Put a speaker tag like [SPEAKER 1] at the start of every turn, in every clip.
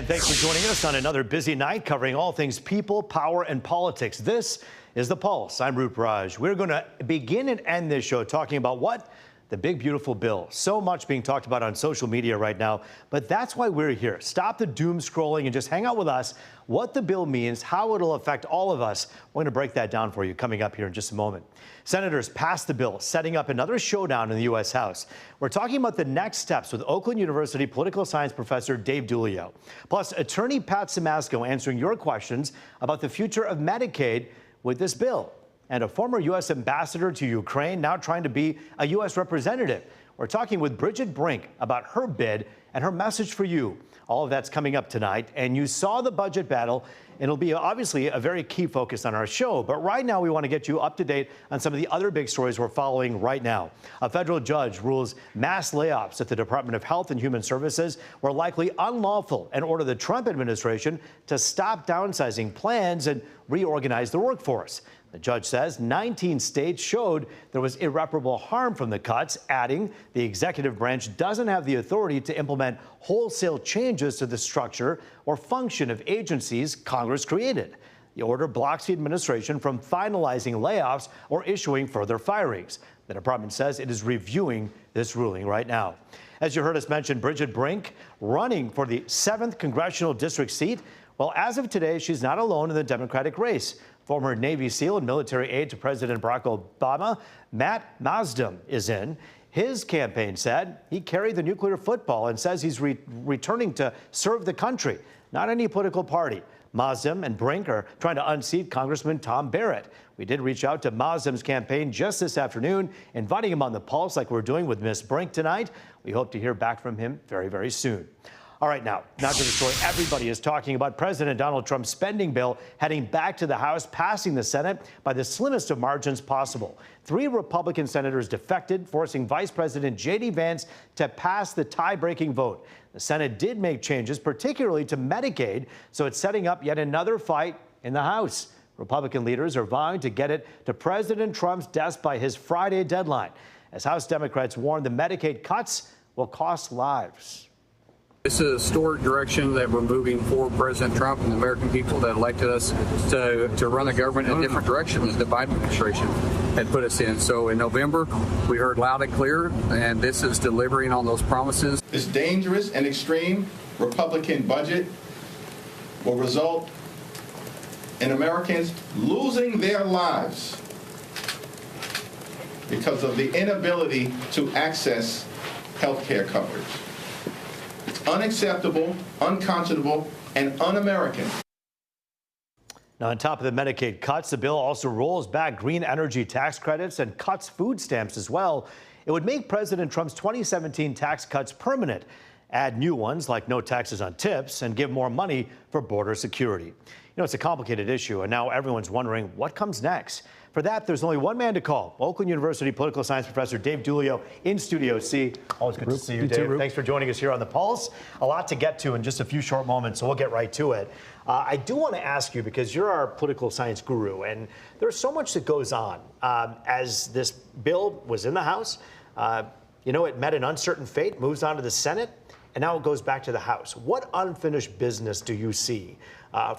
[SPEAKER 1] And thanks for joining us on another busy night covering all things people, power, and politics. This is The Pulse. I'm Root Raj. We're going to begin and end this show talking about what? The big, beautiful bill. So much being talked about on social media right now, but that's why we're here. Stop the doom scrolling and just hang out with us. What the bill means, how it'll affect all of us. We're going to break that down for you coming up here in just a moment. Senators passed the bill, setting up another showdown in the U.S. House. We're talking about the next steps with Oakland University political science professor Dave Dulio. Plus, attorney Pat Simasko answering your questions about the future of Medicaid with this bill. And a former U.S. ambassador to Ukraine now trying to be a U.S. representative. We're talking with Bridget Brink about her bid and her message for you. All of that's coming up tonight. And you saw the budget battle, and it'll be obviously a very key focus on our show. But right now, we want to get you up to date on some of the other big stories we're following right now. A federal judge rules mass layoffs at the Department of Health and Human Services were likely unlawful and ordered the Trump administration to stop downsizing plans and reorganize the workforce. The judge says 19 states showed there was irreparable harm from the cuts, adding the executive branch doesn't have the authority to implement wholesale changes to the structure or function of agencies Congress created. The order blocks the administration from finalizing layoffs or issuing further firings. The department says it is reviewing this ruling right now. As you heard us mention, Bridget Brink running for the 7th Congressional District seat. Well, as of today, she's not alone in the Democratic race. Former Navy SEAL and military aide to President Barack Obama, Matt Mazdam, is in. His campaign said he carried the nuclear football and says he's returning to serve the country, not any political party. Mazdam and Brink are trying to unseat Congressman Tom Barrett. We did reach out to Mazdam's campaign just this afternoon, inviting him on The Pulse like we're doing with Miss Brink tonight. We hope to hear back from him very, very soon. All right, now to the story everybody is talking about. President Donald Trump's spending bill heading back to the House, passing the Senate by the slimmest of margins possible. 3 Republican senators defected, forcing Vice President J.D. Vance to pass the tie-breaking vote. The Senate did make changes, particularly to Medicaid, so it's setting up yet another fight in the House. Republican leaders are vowing to get it to President Trump's desk by his Friday deadline, as House Democrats warn the Medicaid cuts will cost lives.
[SPEAKER 2] This is a historic direction that we're moving for President Trump and the American people that elected us to run the government in a different direction than the Biden administration had put us in. So in November, we heard loud and clear, and this is delivering on those promises.
[SPEAKER 3] This dangerous and extreme Republican budget will result in Americans losing their lives because of the inability to access health care coverage. Unacceptable, unconscionable, and un-American.
[SPEAKER 1] Now, on top of the Medicaid cuts, the bill also rolls back green energy tax credits and cuts food stamps as well. It would make President Trump's 2017 tax cuts permanent, add new ones like no taxes on tips, and give more money for border security. You know, it's a complicated issue, and now everyone's wondering what comes next. For that, there's only one man to call. Oakland University political science professor Dave Dulio in Studio C. Always good to see you, Dave. Thanks for joining us here on The Pulse. A lot to get to in just a few short moments, so we'll get right to it. I do want to ask you, because you're our political science guru, and there's so much that goes on. As this bill was in the House, it met an uncertain fate, moves on to the Senate, and now it goes back to the House. What unfinished business do you see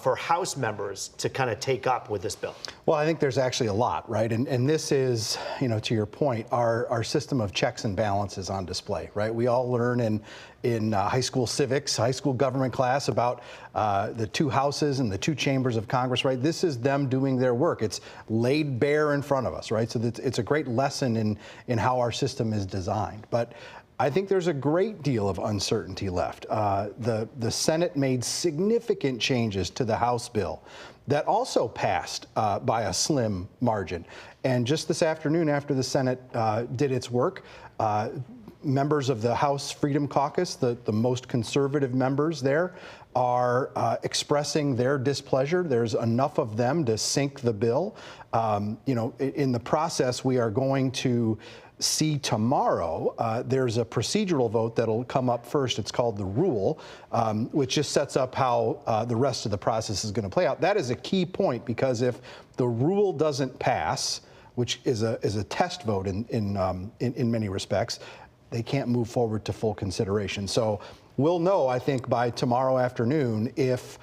[SPEAKER 1] for House members to kind of take up with this bill?
[SPEAKER 4] Well, I think there's actually a lot, right? And this is, to your point, our system of checks and balances on display, right? We all learn in high school civics, high school government class about the 2 houses and the 2 chambers of Congress, right? This is them doing their work. It's laid bare in front of us, right? So it's a great lesson in how our system is designed. But I think there's a great deal of uncertainty left. The Senate made significant changes to the House bill that also passed by a slim margin. And just this afternoon, after the Senate did its work, members of the House Freedom Caucus, the most conservative members there, are expressing their displeasure. There's enough of them to sink the bill. In the process, we are going to see tomorrow, there's a procedural vote that'll come up first. It's called the rule, which just sets up how the rest of the process is going to play out. That is a key point, because if the rule doesn't pass, which is a test vote in many respects, they can't move forward to full consideration. So we'll know, I think, by tomorrow afternoon if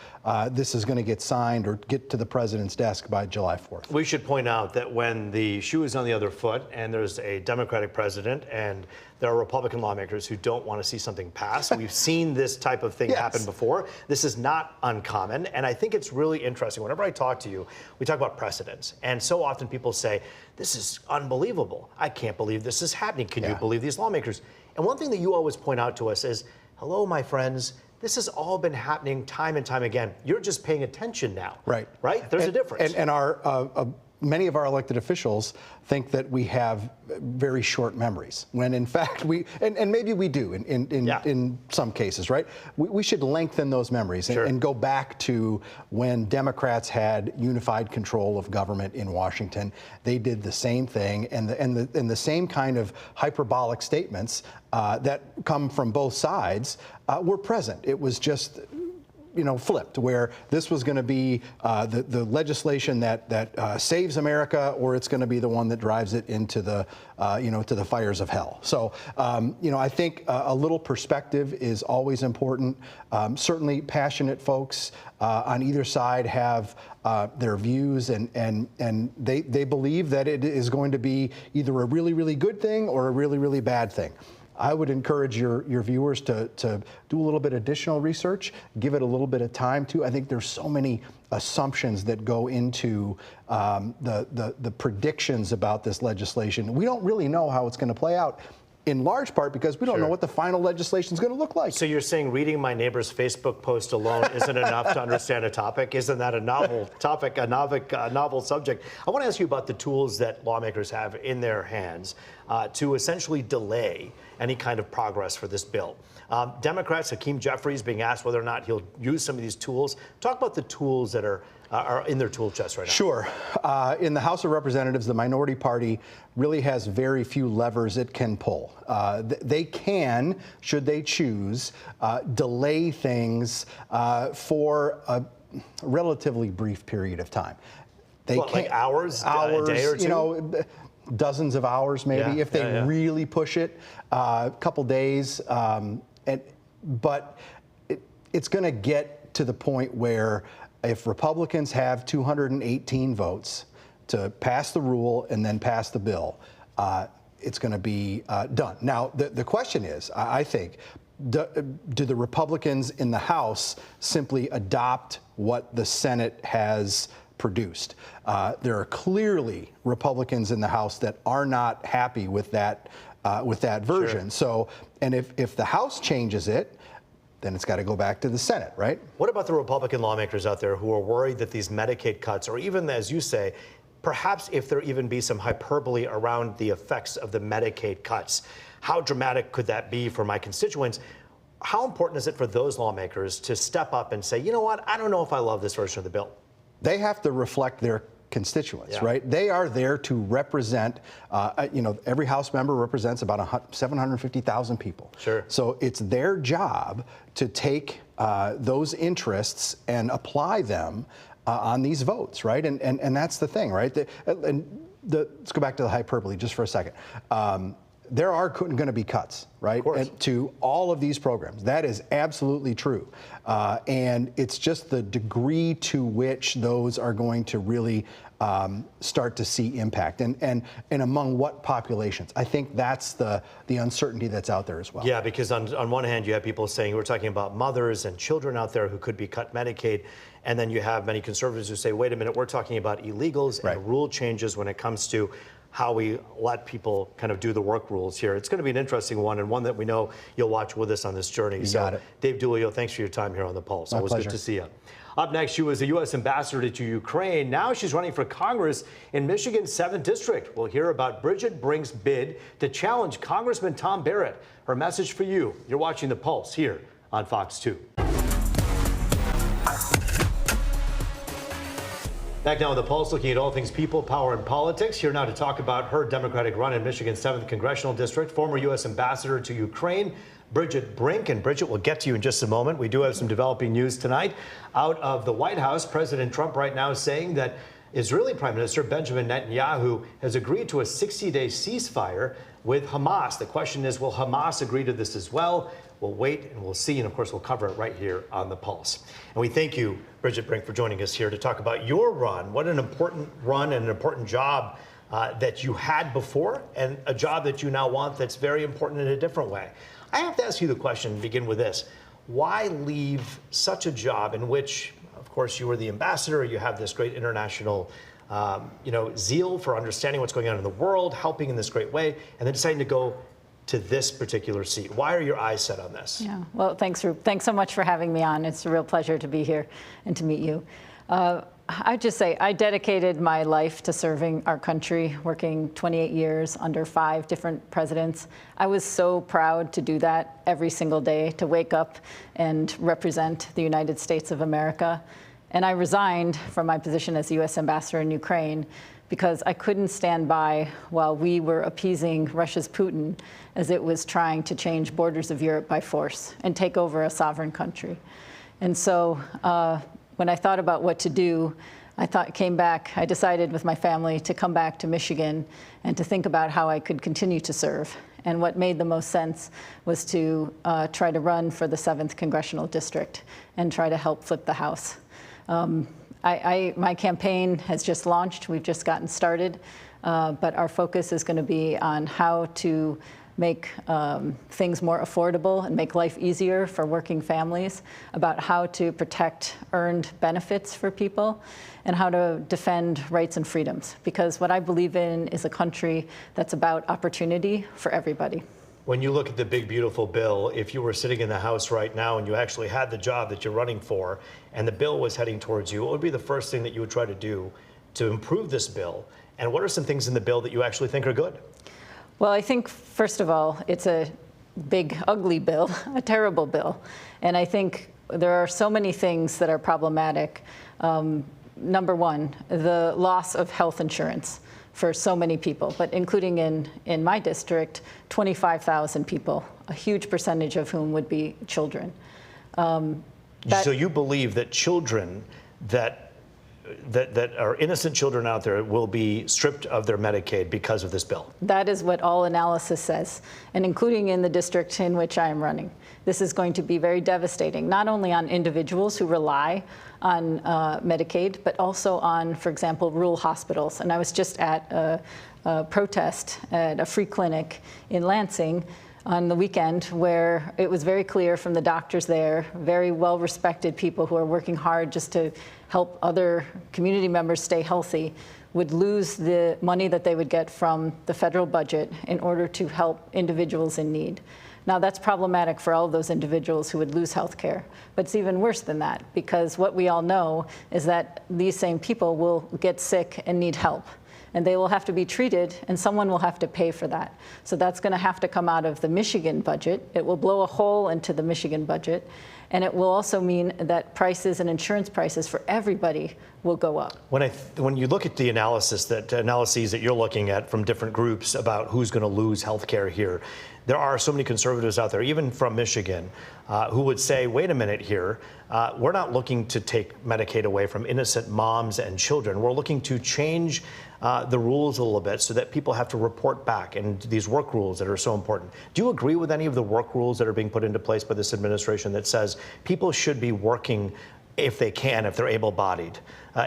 [SPEAKER 4] this is going to get signed or get to the president's desk by July 4th.
[SPEAKER 1] We should point out that when the shoe is on the other foot and there's a Democratic president and there are Republican lawmakers who don't want to see something pass, we've seen this type of thing happen before. This is not uncommon. And I think it's really interesting. Whenever I talk to you, we talk about precedents. And so often people say, this is unbelievable. I can't believe this is happening. Can you believe these lawmakers? And one thing that you always point out to us is, hello, my friends, this has all been happening time and time again. You're just paying attention now. Right? There's a difference.
[SPEAKER 4] And our many of our elected officials think that we have very short memories, when in fact and maybe we do in some cases, right? We should lengthen those memories and go back to when Democrats had unified control of government in Washington. They did the same thing, and the same kind of hyperbolic statements that come from both sides were present. It was just flipped, where this was going to be the legislation that saves America, or it's going to be the one that drives it into the to the fires of hell. So I think a little perspective is always important. Certainly, passionate folks on either side have their views, and they believe that it is going to be either a really, really good thing or a really, really bad thing. I would encourage your viewers to do a little bit additional research, give it a little bit of time too. I think there's so many assumptions that go into the predictions about this legislation. We don't really know how it's going to play out, in large part because we don't know what the final legislation is going to look like.
[SPEAKER 1] So you're saying reading my neighbor's Facebook post alone isn't enough to understand a topic? Isn't that a novel topic, a novel subject? I want to ask you about the tools that lawmakers have in their hands to essentially delay any kind of progress for this bill. Democrats, Hakeem Jeffries, being asked whether or not he'll use some of these tools. Talk about the tools that are in their tool chest right now.
[SPEAKER 4] Sure. In the House of Representatives, the minority party really has very few levers it can pull. They can, should they choose, delay things for a relatively brief period of time. They
[SPEAKER 1] can't, like hours, a day or two?
[SPEAKER 4] Dozens of hours maybe, if they really push it, a couple days. But it's going to get to the point where if Republicans have 218 votes to pass the rule and then pass the bill, it's going to be done. Now, the question is, I think, do the Republicans in the House simply adopt what the Senate has produced? There are clearly Republicans in the House that are not happy with that version. So, and if the House changes it, then it's got to go back to the Senate, right?
[SPEAKER 1] What about the Republican lawmakers out there who are worried that these Medicaid cuts, or even, as you say, perhaps if there even be some hyperbole around the effects of the Medicaid cuts, how dramatic could that be for my constituents? How important is it for those lawmakers to step up and say, you know what, I don't know if I love this version of the bill?
[SPEAKER 4] They have to reflect their constituents, right? They are there to represent, every House member represents about 750,000 people.
[SPEAKER 1] Sure.
[SPEAKER 4] So it's their job to take those interests and apply them on these votes, right? And that's the thing, right? Let's go back to the hyperbole just for a second. There are going to be cuts, right, to all of these programs. That is absolutely true. And it's just the degree to which those are going to really start to see impact, and among what populations. I think that's the uncertainty that's out there as well.
[SPEAKER 1] Yeah, because on one hand, you have people saying, we're talking about mothers and children out there who could be cut Medicaid. And then you have many conservatives who say, wait a minute, we're talking about illegals and rule changes when it comes to how we let people kind of do the work rules here. It's going to be an interesting one, and one that we know you'll watch with us on this journey.
[SPEAKER 4] You got it.
[SPEAKER 1] Dave Dulio, thanks for your time here on The Pulse.
[SPEAKER 4] Always
[SPEAKER 1] good to see you. Up next, she was the U.S. ambassador to Ukraine. Now she's running for Congress in Michigan's 7th District. We'll hear about Bridget Brink's bid to challenge Congressman Tom Barrett. Her message for you. You're watching The Pulse here on Fox 2. Back now with The Pulse, looking at all things people, power, and politics. Here now to talk about her Democratic run in Michigan's 7th Congressional District, former U.S. ambassador to Ukraine, Bridget Brink. And Bridget, we'll get to you in just a moment. We do have some developing news tonight out of the White House. President Trump right now is saying that Israeli Prime Minister Benjamin Netanyahu has agreed to a 60-day ceasefire with Hamas. The question is, will Hamas agree to this as well? We'll wait and we'll see, and of course we'll cover it right here on The Pulse. And we thank you, Bridget Brink, for joining us here to talk about your run. What an important run and an important job that you had before, and a job that you now want that's very important in a different way. I have to ask you the question, begin with this. Why leave such a job in which, of course, you were the ambassador, you have this great international zeal for understanding what's going on in the world, helping in this great way, and then deciding to go to this particular seat? Why are your eyes set on this?
[SPEAKER 5] Yeah, well, thanks so much for having me on. It's a real pleasure to be here and to meet you. I'd just say I dedicated my life to serving our country, working 28 years under 5 different presidents. I was so proud to do that every single day, to wake up and represent the United States of America. And I resigned from my position as U.S. ambassador in Ukraine because I couldn't stand by while we were appeasing Russia's Putin as it was trying to change borders of Europe by force and take over a sovereign country. And so when I thought about what to do, I decided with my family to come back to Michigan and to think about how I could continue to serve. And what made the most sense was to try to run for the 7th Congressional District and try to help flip the House. My campaign has just launched. We've just gotten started. But our focus is going to be on how to make things more affordable and make life easier for working families, about how to protect earned benefits for people, and how to defend rights and freedoms. Because what I believe in is a country that's about opportunity for everybody.
[SPEAKER 1] When you look at the big, beautiful bill, if you were sitting in the House right now and you actually had the job that you're running for, and the bill was heading towards you, what would be the first thing that you would try to do to improve this bill? And what are some things in the bill that you actually think are good?
[SPEAKER 5] Well, I think, first of all, it's a big, ugly bill, a terrible bill. And I think there are so many things that are problematic. Number one, the loss of health insurance for so many people, but including in my district, 25,000 people, a huge percentage of whom would be children.
[SPEAKER 1] So you believe that children that are innocent children out there will be stripped of their Medicaid because of this bill? That
[SPEAKER 5] is what all analysis says, and including in the district in which I am running. This is going to be very devastating, not only on individuals who rely on Medicaid, but also on, for example, rural hospitals. And I was just at a protest at a free clinic in Lansing on the weekend, where it was very clear from the doctors there, very well-respected people who are working hard just to help other community members stay healthy, would lose the money that they would get from the federal budget in order to help individuals in need. Now, that's problematic for all of those individuals who would lose health care. But it's even worse than that, because what we all know is that these same people will get sick and need help. And they will have to be treated, and someone will have to pay for that. So that's going to have to come out of the Michigan budget. It will blow a hole into the Michigan budget. And it will also mean that prices and insurance prices for everybody will go up.
[SPEAKER 1] When you look at the analyses that you're looking at from different groups about who's going to lose health care here, there are so many conservatives out there, even from Michigan, who would say, wait a minute here, we're not looking to take Medicaid away from innocent moms and children. We're looking to change the rules a little bit so that people have to report back, and these work rules that are so important. Do you agree with any of the work rules that are being put into place by this administration that says people should be working if they can, if they're able-bodied?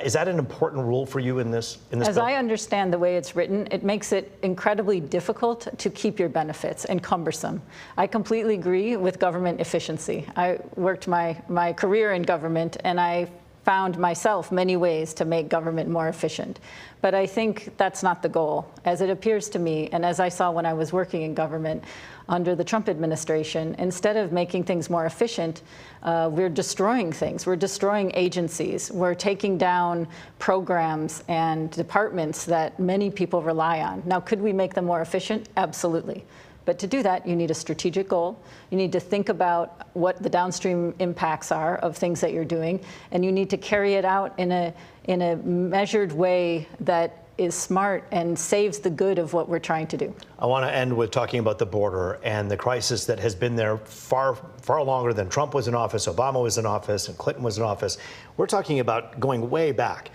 [SPEAKER 1] Is that an important rule for you in this
[SPEAKER 5] As
[SPEAKER 1] bill?
[SPEAKER 5] I understand the way it's written, it makes it incredibly difficult to keep your benefits and cumbersome. I completely agree with government efficiency. I worked my career in government, and I found myself many ways to make government more efficient. But I think that's not the goal. As it appears to me, and as I saw when I was working in government under the Trump administration, instead of making things more efficient, we're destroying things. We're destroying agencies. We're taking down programs and departments that many people rely on. Now, could we make them more efficient? Absolutely. But to do that, you need a strategic goal. You need to think about what the downstream impacts are of things that you're doing, and you need to carry it out in a measured way that is smart and saves the good of what we're trying to do.
[SPEAKER 1] I want to end with talking about the border and the crisis that has been there far longer than Trump was in office, Obama was in office, and Clinton was in office. We're talking about going way back.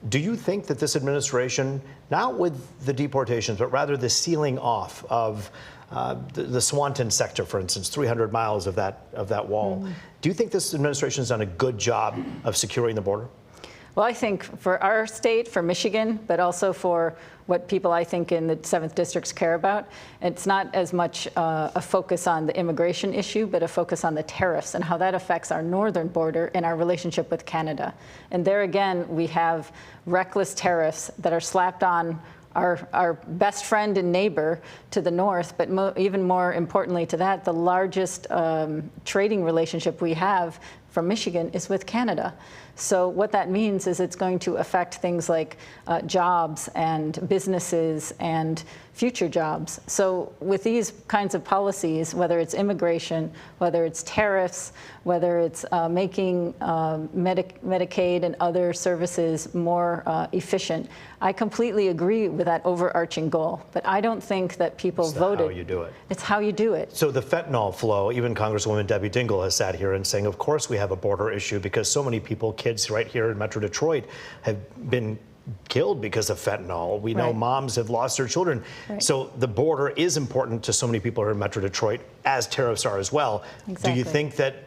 [SPEAKER 1] Do you think that this administration, not with the deportations, but rather the sealing off of the Swanton sector, for instance, 300 miles of that wall, do you think this administration has done a good job of securing the border?
[SPEAKER 5] Well, I think for our state, for Michigan, but also for what people I think in the 7th districts care about, it's not as much a focus on the immigration issue, but a focus on the tariffs and how that affects our northern border and our relationship with Canada. And there again, we have reckless tariffs that are slapped on our best friend and neighbor to the north, but even more importantly to that, the largest trading relationship we have from Michigan is with Canada. So what that means is it's going to affect things like jobs and businesses and future jobs. So with these kinds of policies, whether it's immigration, whether it's tariffs, whether it's making Medicaid and other services more efficient, I completely agree with that overarching goal. But I don't think that people voted.
[SPEAKER 1] It's how you do it.
[SPEAKER 5] It's how you do it.
[SPEAKER 1] So the fentanyl flow, even Congresswoman Debbie Dingell has sat here and saying, of course we have a border issue because so many people, kids right here in Metro Detroit, have been killed because of fentanyl. We know moms have lost their children. So the border is important to so many people here in Metro Detroit, as tariffs are as well.
[SPEAKER 5] Exactly.
[SPEAKER 1] Do you think that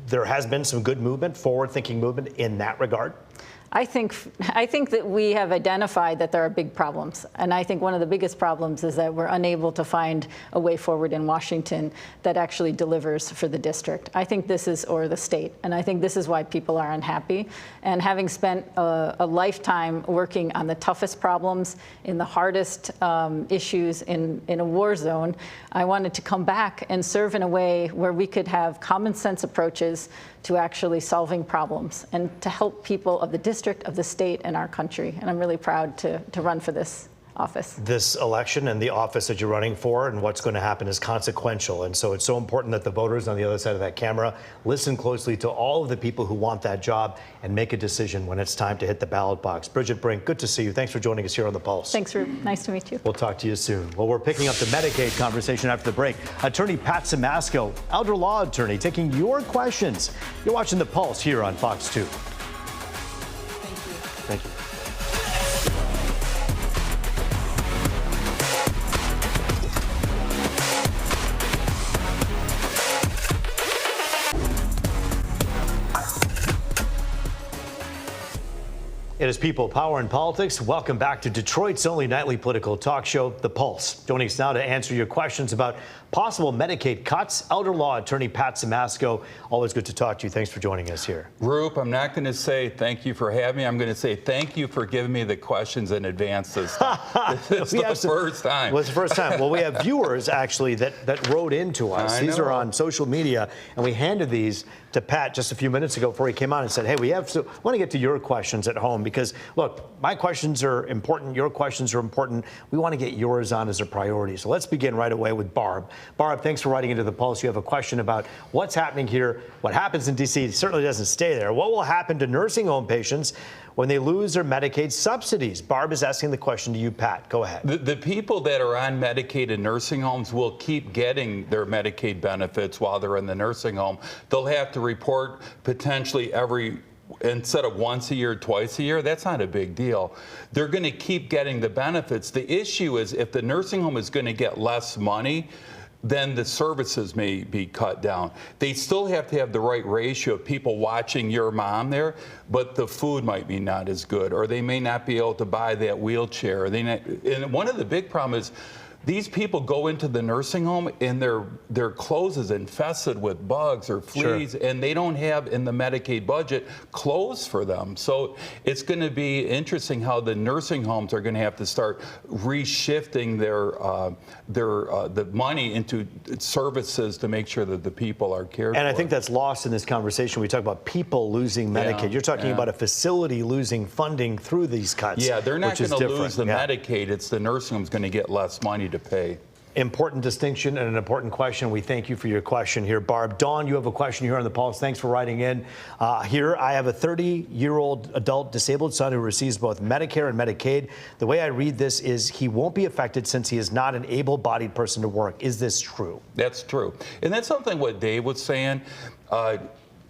[SPEAKER 1] there has been some good movement, forward-thinking movement in that regard?
[SPEAKER 5] I think that we have identified that there are big problems. And I think one of the biggest problems is that we're unable to find a way forward in Washington that actually delivers for the district. I think this is, or the state, and I think this is why people are unhappy. And having spent a lifetime working on the toughest problems, in the hardest issues in a war zone, I wanted to come back and serve in a way where we could have common sense approaches to actually solving problems and to help people of the district, of the state, and our country. And I'm really proud to run for this office.
[SPEAKER 1] This election and the office that you're running for and what's going to happen is consequential. And so it's so important that the voters on the other side of that camera listen closely to all of the people who want that job and make a decision when it's time to hit the ballot box. Bridget Brink, good to see you. Thanks for joining us here on The Pulse.
[SPEAKER 5] Thanks, Rube. Nice to meet you.
[SPEAKER 1] We'll talk to you soon. Well, we're picking up the Medicaid conversation after the break. Attorney Pat Simasko, elder law attorney, taking your questions. You're watching The Pulse here on Fox 2. Thank you. It is People, Power, and Politics. Welcome back to Detroit's only nightly political talk show, The Pulse. Joining us now to answer your questions about possible Medicaid cuts, elder law attorney Pat Simasko. Always good to talk to you. Thanks for joining us here.
[SPEAKER 6] Roop, I'm not going to say thank you for having me. I'm going to say thank you for giving me the questions in advance this time. It's the first time.
[SPEAKER 1] Well, it's the first time. Well, we have viewers, actually, that wrote into us. These are on social media, and we handed these to Pat just a few minutes ago before he came on and said, hey, we want to get to your questions at home because, look, my questions are important. Your questions are important. We want to get yours on as a priority. So let's begin right away with Barb. Barb, thanks for writing into The Pulse. You have a question about what's happening here. What happens in D.C. certainly doesn't stay there. What will happen to nursing home patients when they lose their Medicaid subsidies? Barb is asking the question to you, Pat. Go ahead.
[SPEAKER 6] The people that are on Medicaid in nursing homes will keep getting their Medicaid benefits while they're in the nursing home. They'll have to report potentially instead of once a year, twice a year. That's not a big deal. They're going to keep getting the benefits. The issue is if the nursing home is going to get less money, then the services may be cut down. They still have to have the right ratio of people watching your mom there, but the food might be not as good, or they may not be able to buy that wheelchair. And one of the big problems is these people go into the nursing home and their clothes is infested with bugs or fleas, and they don't have in the Medicaid budget clothes for them. So it's going to be interesting how the nursing homes are going to have to start reshifting the money into services to make sure that the people are cared for.
[SPEAKER 1] And I think that's lost in this conversation. We talk about people losing Medicaid. You're talking about a facility losing funding through these cuts.
[SPEAKER 6] Yeah, they're not going to lose the
[SPEAKER 1] Yeah.
[SPEAKER 6] Medicaid. It's the nursing home's going to get less money to pay.
[SPEAKER 1] Important distinction and an important question. We thank you for your question here, Barb. Dawn, you have a question here on The Pulse. Thanks for writing in. Here, I have a 30-year-old adult disabled son who receives both Medicare and Medicaid. The way I read this is he won't be affected since he is not an able-bodied person to work. Is this true?
[SPEAKER 6] That's true. And that's something what Dave was saying.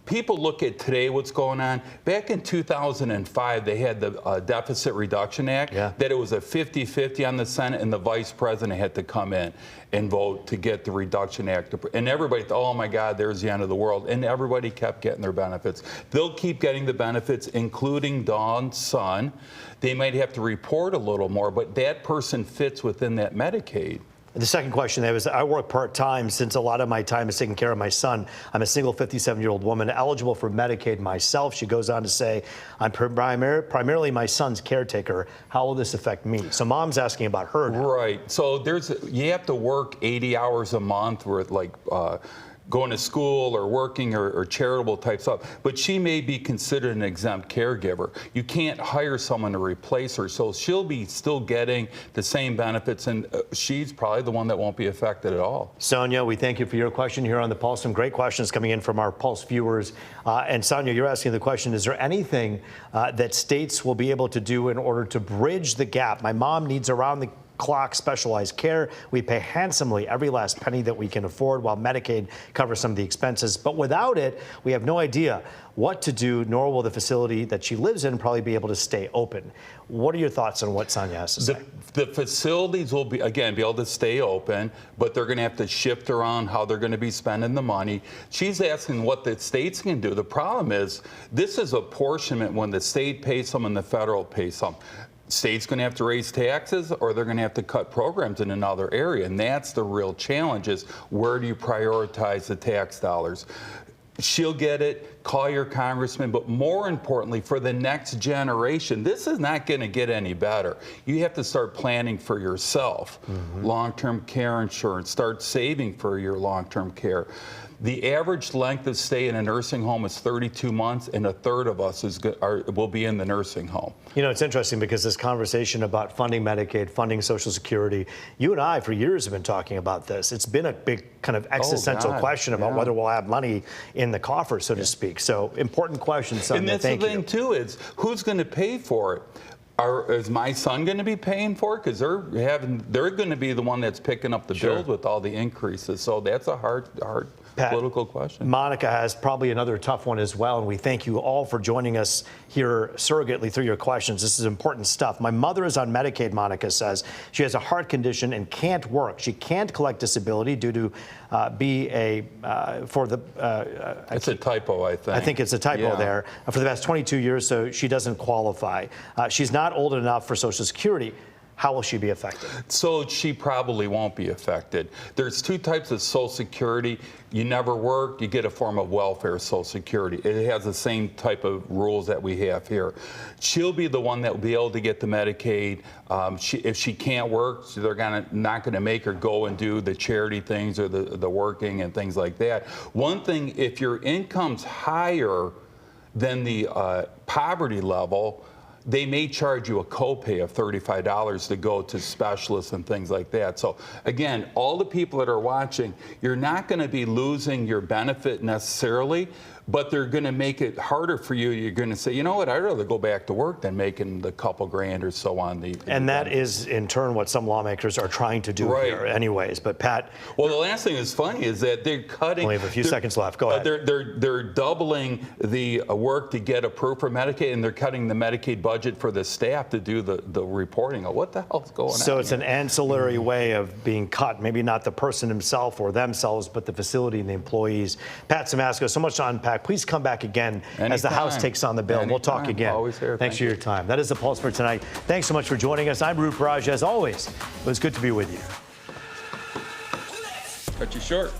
[SPEAKER 6] people look at today what's going on. Back in 2005, they had the Deficit Reduction Act, that it was a 50-50 on the Senate, and the vice president had to come in and vote to get the Reduction Act. And everybody thought, oh my God, there's the end of the world. And everybody kept getting their benefits. They'll keep getting the benefits, including Dawn's son. They might have to report a little more, but that person fits within that Medicaid.
[SPEAKER 1] The second question there was, I work part-time since a lot of my time is taking care of my son. I'm a single 57-year-old woman eligible for Medicaid myself. She goes on to say, I'm primarily my son's caretaker. How will this affect me? So mom's asking about her now.
[SPEAKER 6] Right. So you have to work 80 hours a month with like going to school or working or charitable type stuff, but she may be considered an exempt caregiver. You can't hire someone to replace her, so she'll be still getting the same benefits, and she's probably the one that won't be affected at all.
[SPEAKER 1] Sonia, we thank you for your question here on the Pulse. Some great questions coming in from our Pulse viewers. And Sonia, you're asking the question, is there anything that states will be able to do in order to bridge the gap? My mom needs around-the-clock specialized care. We pay handsomely every last penny that we can afford, while Medicaid covers some of the expenses. But without it, we have no idea what to do, nor will the facility that she lives in probably be able to stay open. What are your thoughts on what Sonia has to say?
[SPEAKER 6] The facilities will be able to stay open, but they're going to have to shift around how they're going to be spending the money. She's asking what the states can do. The problem is this is apportionment when the state pays some and the federal pays some. State's going to have to raise taxes, or they're going to have to cut programs in another area. And that's the real challenge, is where do you prioritize the tax dollars? She'll get it, call your congressman, but more importantly, for the next generation, this is not going to get any better. You have to start planning for yourself. Long-term care insurance, start saving for your long-term care. The average length of stay in a nursing home is 32 months, and a third of us will be in the nursing home.
[SPEAKER 1] You know, it's interesting because this conversation about funding Medicaid, funding Social Security, you and I for years have been talking about this. It's been a big kind of existential question about whether we'll have money in the coffer, so to speak. So important question, Sonia.
[SPEAKER 6] And that's the thing, too, is who's going to pay for it? Is my son going to be paying for it? Because they're going to be the one that's picking up the bills with all the increases. So that's a hard
[SPEAKER 1] Pat,
[SPEAKER 6] political question.
[SPEAKER 1] Monica has probably another tough one as well, and we thank you all for joining us here surrogately through your questions. This is important stuff. My mother is on Medicaid, Monica says. She has a heart condition and can't work. She can't collect disability due to
[SPEAKER 6] it's a typo, I think.
[SPEAKER 1] I think it's a typo there. For the past 22 years, so she doesn't qualify. She's not old enough for Social Security. How will she be affected?
[SPEAKER 6] So she probably won't be affected. There's two types of Social Security. You never work, you get a form of welfare Social Security. It has the same type of rules that we have here. She'll be the one that will be able to get the Medicaid. If she can't work, so they're not going to make her go and do the charity things or the working and things like that. One thing, if your income's higher than the poverty level, they may charge you a copay of $35 to go to specialists and things like that. So again, all the people that are watching, you're not going to be losing your benefit necessarily, but they're going to make it harder for you. You're going to say, you know what, I'd rather go back to work than making the couple grand or so on the.
[SPEAKER 1] And that is in turn what some lawmakers are trying to do here anyways. But Pat.
[SPEAKER 6] Well, the last thing that's funny is that they're cutting.
[SPEAKER 1] Only have a few seconds left. Go ahead.
[SPEAKER 6] They're doubling the work to get approved for Medicaid, and they're cutting the Medicaid budget for the staff to do the reporting. What the hell's going on?
[SPEAKER 1] So it's an ancillary way of being cut. Maybe not the person himself or themselves, but the facility and the employees. Pat Simasko, so much to unpack. Please come back again as the House takes on the bill. We'll talk again.
[SPEAKER 6] Always here.
[SPEAKER 1] Thanks for your time. That is the Pulse for tonight. Thanks so much for joining us. I'm Rup Raj. As always, it was good to be with you.
[SPEAKER 6] Cut you short.